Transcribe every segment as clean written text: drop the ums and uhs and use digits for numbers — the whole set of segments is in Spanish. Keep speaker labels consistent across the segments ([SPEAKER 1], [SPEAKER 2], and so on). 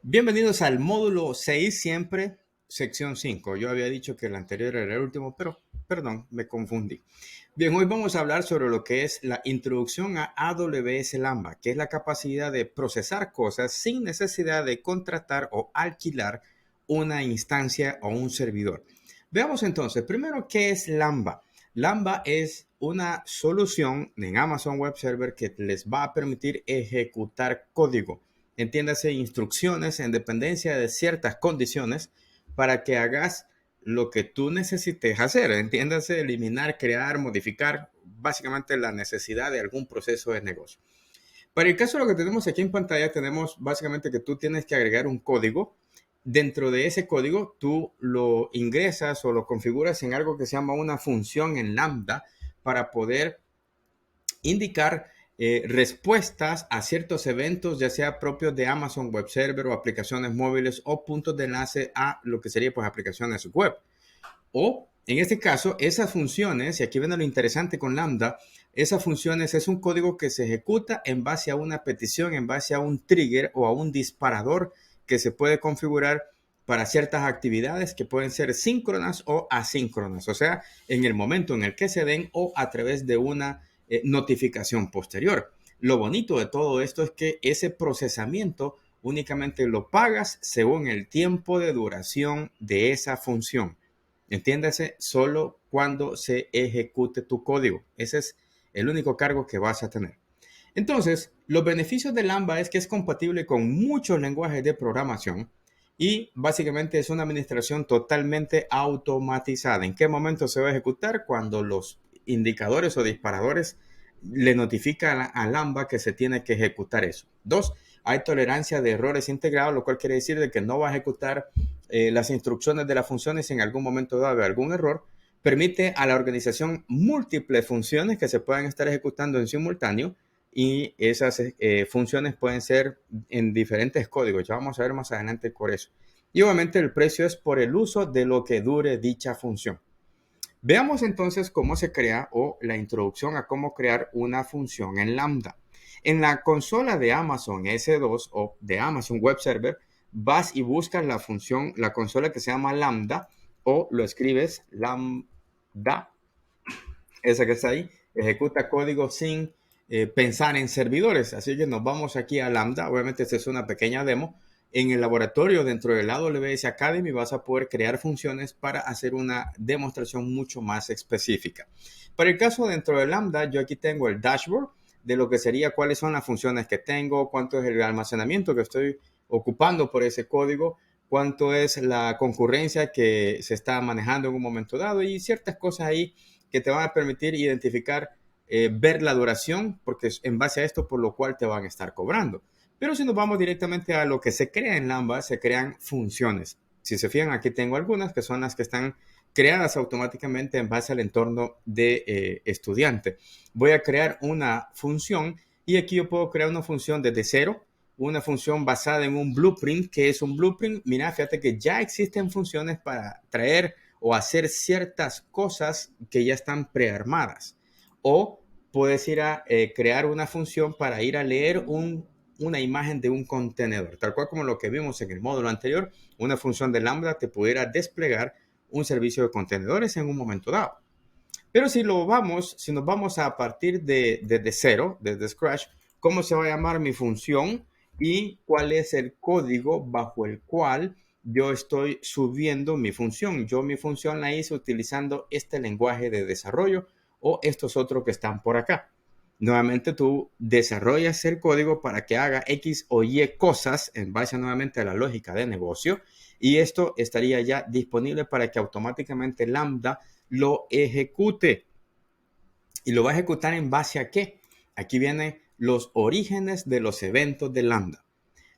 [SPEAKER 1] Bienvenidos al módulo 6 siempre, sección 5. Yo había dicho que el anterior era el último, pero perdón, me confundí. Bien, hoy vamos a hablar sobre lo que es la introducción a AWS Lambda, que es la capacidad de procesar cosas sin necesidad de contratar o alquilar una instancia o un servidor. Veamos entonces, primero, ¿qué es Lambda? Lambda es una solución en Amazon Web Server que les va a permitir ejecutar código, entiéndase, instrucciones en dependencia de ciertas condiciones para que hagas lo que tú necesites hacer, entiéndase, eliminar, crear, modificar, básicamente la necesidad de algún proceso de negocio. Para el caso de lo que tenemos aquí en pantalla, tenemos básicamente que tú tienes que agregar un código. Dentro de ese código, tú lo ingresas o lo configuras en algo que se llama una función en Lambda para poder indicar respuestas a ciertos eventos, ya sea propios de Amazon Web Server o aplicaciones móviles o puntos de enlace a lo que sería pues aplicaciones web. O en este caso, esas funciones, y aquí viene lo interesante con Lambda, esas funciones es un código que se ejecuta en base a una petición, en base a un trigger o a un disparador que se puede configurar para ciertas actividades que pueden ser síncronas o asíncronas, o sea, en el momento en el que se den o a través de una notificación posterior. Lo bonito de todo esto es que ese procesamiento únicamente lo pagas según el tiempo de duración de esa función. Entiéndase, solo cuando se ejecute tu código. Ese es el único cargo que vas a tener. Entonces, los beneficios de Lambda es que es compatible con muchos lenguajes de programación y básicamente es una administración totalmente automatizada. ¿En qué momento se va a ejecutar? Cuando los indicadores o disparadores le notifican a Lambda que se tiene que ejecutar eso. Dos, hay tolerancia de errores integrados, lo cual quiere decir de que no va a ejecutar las instrucciones de las funciones si en algún momento dado algún error. Permite a la organización múltiples funciones que se puedan estar ejecutando en simultáneo y esas funciones pueden ser en diferentes códigos. Ya vamos a ver más adelante por eso. Y obviamente el precio es por el uso de lo que dure dicha función. Veamos entonces cómo se crea o la introducción a cómo crear una función en Lambda. En la consola de Amazon S2 o de Amazon Web Server, vas y buscas la función, la consola que se llama Lambda o lo escribes Lambda, esa que está ahí, ejecuta código sin pensar en servidores. Así que nos vamos aquí a Lambda. Obviamente esta es una pequeña demo. En el laboratorio dentro del AWS Academy vas a poder crear funciones para hacer una demostración mucho más específica. Para el caso dentro de Lambda, yo aquí tengo el dashboard de lo que sería cuáles son las funciones que tengo, cuánto es el almacenamiento que estoy ocupando por ese código, cuánto es la concurrencia que se está manejando en un momento dado y ciertas cosas ahí que te van a permitir identificar, ver la duración, porque es en base a esto por lo cual te van a estar cobrando. Pero si nos vamos directamente a lo que se crea en Lambda, se crean funciones. Si se fijan, aquí tengo algunas que son las que están creadas automáticamente en base al entorno de estudiante. Voy a crear una función y aquí yo puedo crear una función desde cero, una función basada en un blueprint. ¿Que es un blueprint? Mira, fíjate que ya existen funciones para traer o hacer ciertas cosas que ya están prearmadas. O puedes ir a crear una función para ir a leer una imagen de un contenedor, tal cual como lo que vimos en el módulo anterior. Una función de Lambda te pudiera desplegar un servicio de contenedores en un momento dado. Pero si nos vamos a partir de cero, desde Scratch, ¿cómo se va a llamar mi función y cuál es el código bajo el cual yo estoy subiendo mi función? Yo mi función la hice utilizando este lenguaje de desarrollo o estos otros que están por acá. Nuevamente tú desarrollas el código para que haga X o Y cosas en base nuevamente a la lógica de negocio y esto estaría ya disponible para que automáticamente Lambda lo ejecute. ¿Y lo va a ejecutar en base a qué? Aquí vienen los orígenes de los eventos de Lambda.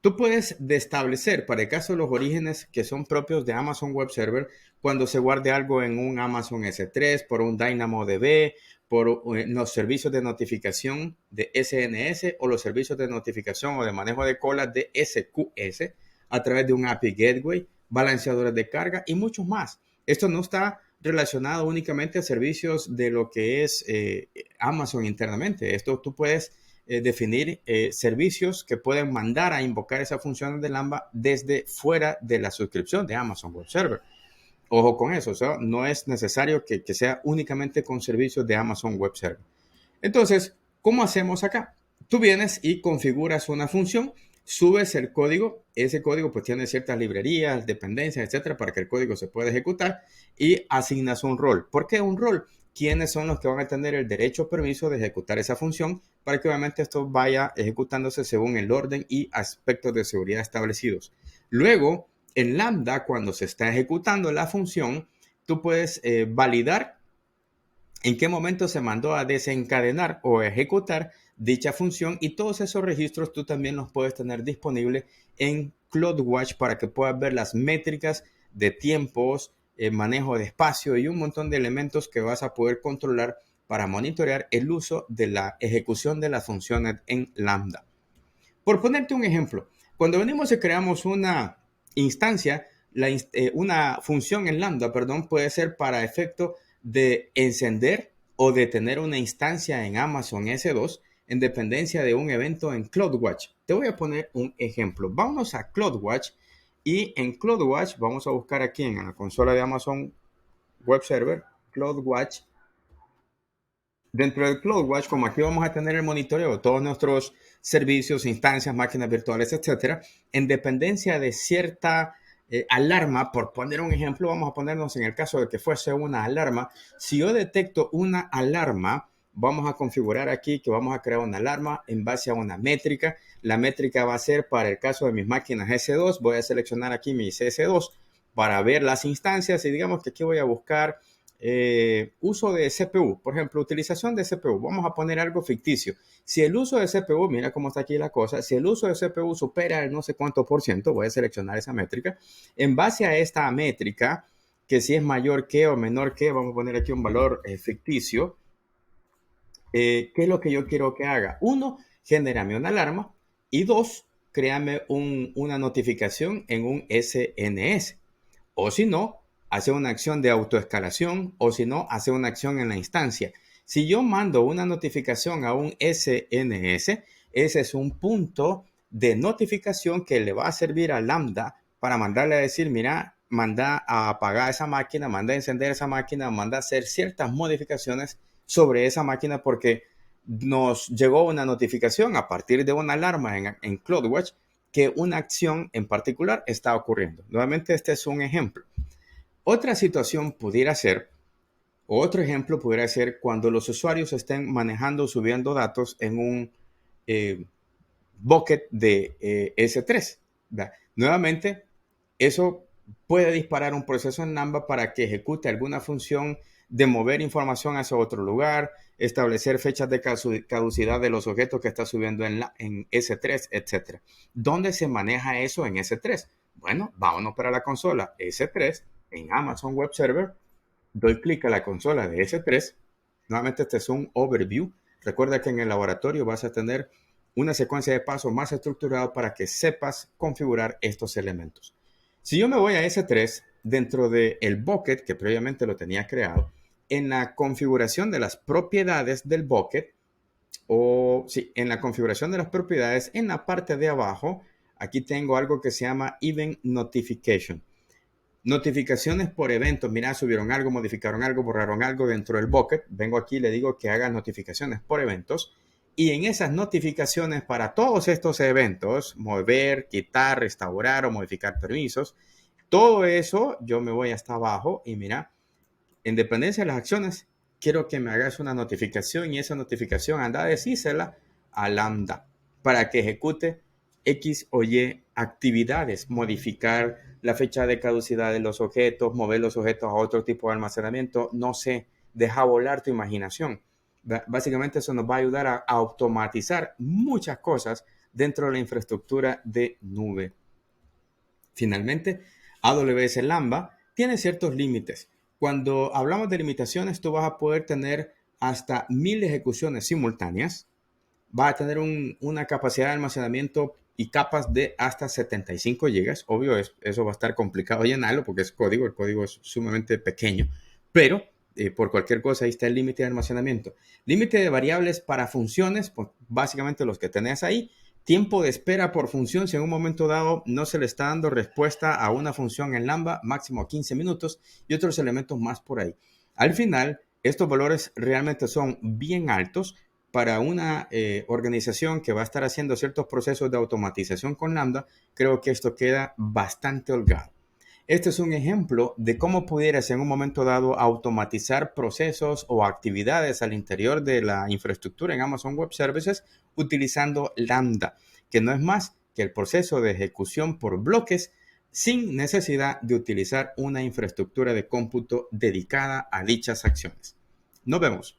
[SPEAKER 1] Tú puedes establecer, para el caso de los orígenes que son propios de Amazon Web Server, cuando se guarde algo en un Amazon S3, por un DynamoDB, por los servicios de notificación de SNS o los servicios de notificación o de manejo de colas de SQS a través de un API Gateway, balanceadores de carga y muchos más. Esto no está relacionado únicamente a servicios de lo que es Amazon internamente. Esto tú puedes definir servicios que pueden mandar a invocar esas funciones de Lambda desde fuera de la suscripción de Amazon Web Server. Ojo con eso, o sea, no es necesario que sea únicamente con servicios de Amazon Web Server. Entonces, ¿cómo hacemos acá? Tú vienes y configuras una función, subes el código, ese código pues tiene ciertas librerías, dependencias, etcétera, para que el código se pueda ejecutar y asignas un rol. ¿Por qué un rol? ¿Quiénes son los que van a tener el derecho o permiso de ejecutar esa función para que obviamente esto vaya ejecutándose según el orden y aspectos de seguridad establecidos? Luego, en Lambda, cuando se está ejecutando la función, tú puedes validar en qué momento se mandó a desencadenar o ejecutar dicha función, y todos esos registros tú también los puedes tener disponibles en CloudWatch para que puedas ver las métricas de tiempos, manejo de espacio y un montón de elementos que vas a poder controlar para monitorear el uso de la ejecución de las funciones en Lambda. Por ponerte un ejemplo, cuando venimos y creamos una instancia, una función en Lambda, perdón, puede ser para efecto de encender o detener una instancia en Amazon S2 en dependencia de un evento en CloudWatch. Te voy a poner un ejemplo. Vámonos a CloudWatch y en CloudWatch vamos a buscar aquí en la consola de Amazon Web Server, CloudWatch. Dentro del CloudWatch, como aquí vamos a tener el monitoreo de todos nuestros servicios, instancias, máquinas virtuales, etcétera, en dependencia de cierta alarma, por poner un ejemplo, vamos a ponernos en el caso de que fuese una alarma. Si yo detecto una alarma, vamos a configurar aquí que vamos a crear una alarma en base a una métrica. La métrica va a ser para el caso de mis máquinas S2. Voy a seleccionar aquí mis S2 para ver las instancias y digamos que aquí voy a buscar uso de CPU, por ejemplo, utilización de CPU. Vamos a poner algo ficticio. Si el uso de CPU, mira cómo está aquí la cosa, si el uso de CPU supera el no sé cuánto por ciento, voy a seleccionar esa métrica. En base a esta métrica, que si es mayor que o menor que, vamos a poner aquí un valor ficticio. ¿Qué es lo que yo quiero que haga? Uno, genérame una alarma y dos, créame una notificación en un SNS. O si no, hace una acción de autoescalación o si no, hace una acción en la instancia. Si yo mando una notificación a un SNS, ese es un punto de notificación que le va a servir a Lambda para mandarle a decir, mira, manda a apagar esa máquina, manda a encender esa máquina, manda a hacer ciertas modificaciones sobre esa máquina porque nos llegó una notificación a partir de una alarma en CloudWatch que una acción en particular está ocurriendo. Nuevamente, este es un ejemplo. Otra situación pudiera ser, otro ejemplo pudiera ser cuando los usuarios estén manejando o subiendo datos en un bucket de S3. ¿Verdad? Nuevamente, eso puede disparar un proceso en Lambda para que ejecute alguna función de mover información hacia otro lugar, establecer fechas de caducidad de los objetos que está subiendo en S3, etc. ¿Dónde se maneja eso en S3? Bueno, vámonos para la consola S3 en Amazon Web Server. Doy clic a la consola de S3. Nuevamente este es un overview. Recuerda que en el laboratorio vas a tener una secuencia de pasos más estructurada para que sepas configurar estos elementos. Si yo me voy a S3, dentro del bucket que previamente lo tenía creado, en la configuración de las propiedades del bucket, en la configuración de las propiedades, en la parte de abajo, aquí tengo algo que se llama Event Notification. Notificaciones por eventos. Mira, subieron algo, modificaron algo, borraron algo dentro del bucket. Vengo aquí y le digo que haga notificaciones por eventos. Y en esas notificaciones para todos estos eventos, mover, quitar, restaurar o modificar permisos, todo eso yo me voy hasta abajo y mira, en dependencia de las acciones, quiero que me hagas una notificación y esa notificación anda a decírsela a Lambda para que ejecute X o Y actividades, modificar la fecha de caducidad de los objetos, mover los objetos a otro tipo de almacenamiento, no sé, deja volar tu imaginación. Básicamente eso nos va a ayudar a automatizar muchas cosas dentro de la infraestructura de nube. Finalmente, AWS Lambda tiene ciertos límites. Cuando hablamos de limitaciones, tú vas a poder tener hasta 1000 ejecuciones simultáneas. Va a tener una capacidad de almacenamiento y capas de hasta 75 GB. Obvio, eso va a estar complicado llenarlo porque es código, el código es sumamente pequeño, pero por cualquier cosa, ahí está el límite de almacenamiento. Límite de variables para funciones, pues básicamente los que tenés ahí. Tiempo de espera por función, si en un momento dado no se le está dando respuesta a una función en Lambda, máximo 15 minutos y otros elementos más por ahí. Al final, estos valores realmente son bien altos para una organización que va a estar haciendo ciertos procesos de automatización con Lambda. Creo que esto queda bastante holgado. Este es un ejemplo de cómo pudieras en un momento dado automatizar procesos o actividades al interior de la infraestructura en Amazon Web Services utilizando Lambda, que no es más que el proceso de ejecución por bloques sin necesidad de utilizar una infraestructura de cómputo dedicada a dichas acciones. Nos vemos.